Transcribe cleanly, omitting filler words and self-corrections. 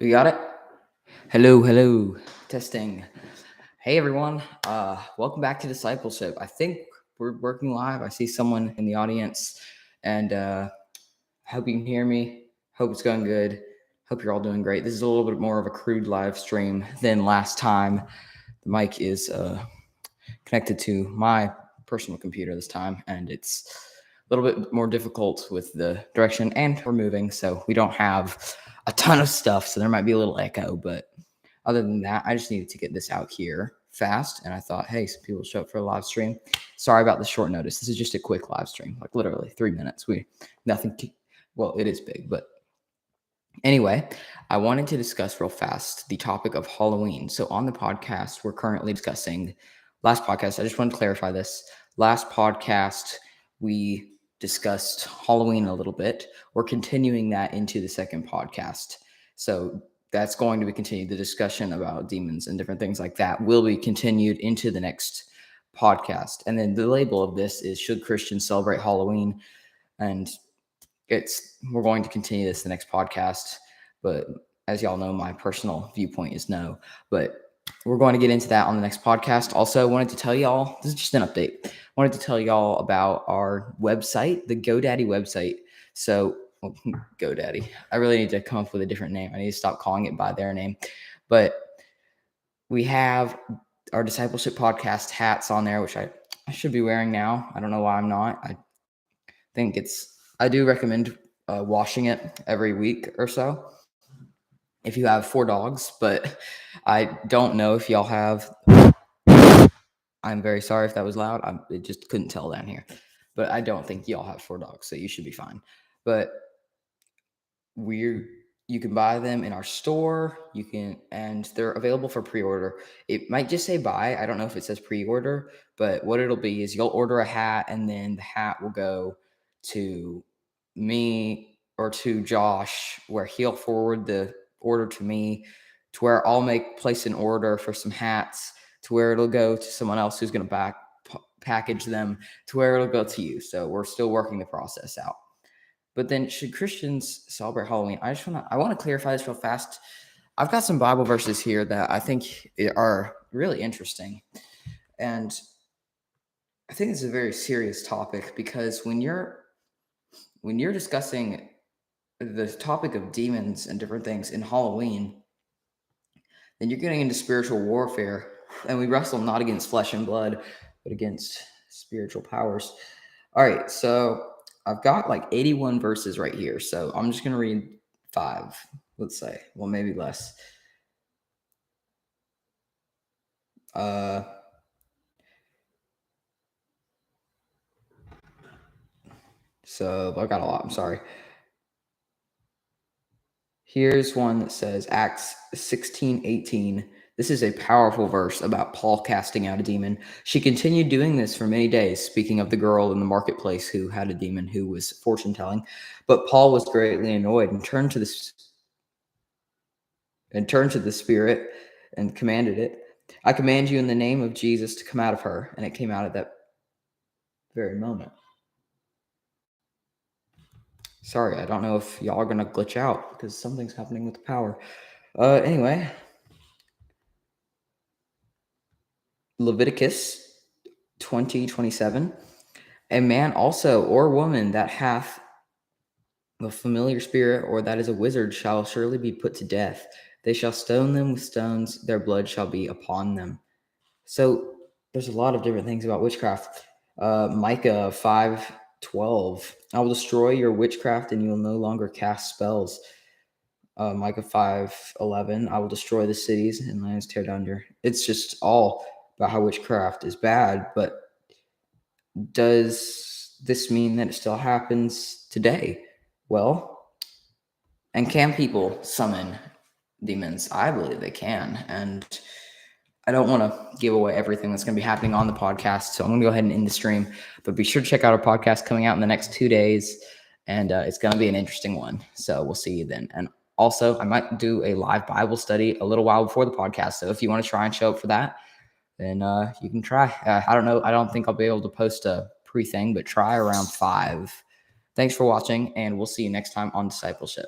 We got it? Hello. Testing. Hey everyone. Welcome back to Discipleship. I think we're working live. I see someone in the audience and hope you can hear me. Hope it's going good. Hope you're all doing great. This is a little bit more of a crude live stream than last time. The mic is connected to my personal computer this time, and it's a little bit more difficult with the direction, and we're moving, so we don't have a ton of stuff, so there might be a little echo, but other than that, I just needed to get this out here fast, and I thought, hey, some people show up for a live stream. Sorry about the short notice. This is just a quick live stream, like literally 3 minutes. Well, it is big, but anyway, I wanted to discuss real fast the topic of Halloween. So on the podcast, we're currently discussing last podcast. I just want to clarify this. Last podcast, we discussed Halloween a little bit. We're continuing that into the second podcast. So that's going to be continued. The discussion about demons and different things like that will be continued into the next podcast. And then the label of this is Should Christians Celebrate Halloween? And we're going to continue this the next podcast, but as y'all know, my personal viewpoint is no. But we're going to get into that on the next podcast. Also, wanted to tell y'all, this is just an update. Wanted to tell y'all about our website, the GoDaddy website. So, GoDaddy. I really need to come up with a different name. I need to stop calling it by their name. But we have our Discipleship Podcast hats on there, which I should be wearing now. I don't know why I'm not. I do recommend washing it every week or so if you have 4 dogs, but I don't know if y'all have. I'm very sorry if that was loud. I just couldn't tell down here, but I don't think y'all have 4 dogs, so you should be fine. But you can buy them in our store. And they're available for pre-order. It might just say buy. I don't know if it says pre-order, but what it'll be is you'll order a hat, and then the hat will go to me or to Josh, where he'll forward the order to me, to where I'll place an order for some hats, to where it'll go to someone else who's going to package them, to where it'll go to you. So we're still working the process out. But then, should Christians celebrate Halloween? I want to clarify this real fast. I've got some Bible verses here that I think are really interesting. And I think it's a very serious topic, because when you're discussing the topic of demons and different things in Halloween, then you're getting into spiritual warfare. And we wrestle not against flesh and blood, but against spiritual powers. All right, so I've got like 81 verses right here. So I'm just going to read 5, let's say. Well, maybe less. So I've got a lot. I'm sorry. Here's one that says Acts 16:18. This is a powerful verse about Paul casting out a demon. She continued doing this for many days, speaking of the girl in the marketplace who had a demon, who was fortune telling. But Paul was greatly annoyed and turned to the spirit and commanded it. I command you in the name of Jesus to come out of her. And it came out at that very moment. Sorry, I don't know if y'all are going to glitch out because something's happening with the power. Anyway, Leviticus 20:27. A man also or woman that hath a familiar spirit, or that is a wizard, shall surely be put to death. They shall stone them with stones, their blood shall be upon them. So there's a lot of different things about witchcraft. Micah 5:12. I will destroy your witchcraft, and you will no longer cast spells. Micah 5:11. I will destroy the cities and lands, tear down your. It's just all about how witchcraft is bad. But does this mean that it still happens today? Well, and can people summon demons? I believe they can. And I don't want to give away everything that's going to be happening on the podcast, so I'm going to go ahead and end the stream. But be sure to check out our podcast coming out in the next 2 days, and it's going to be an interesting one. So we'll see you then. And also, I might do a live Bible study a little while before the podcast. So if you want to try and show up for that, then you can try. I don't know. I don't think I'll be able to post a pre-thing, but try around 5. Thanks for watching, and we'll see you next time on Discipleship.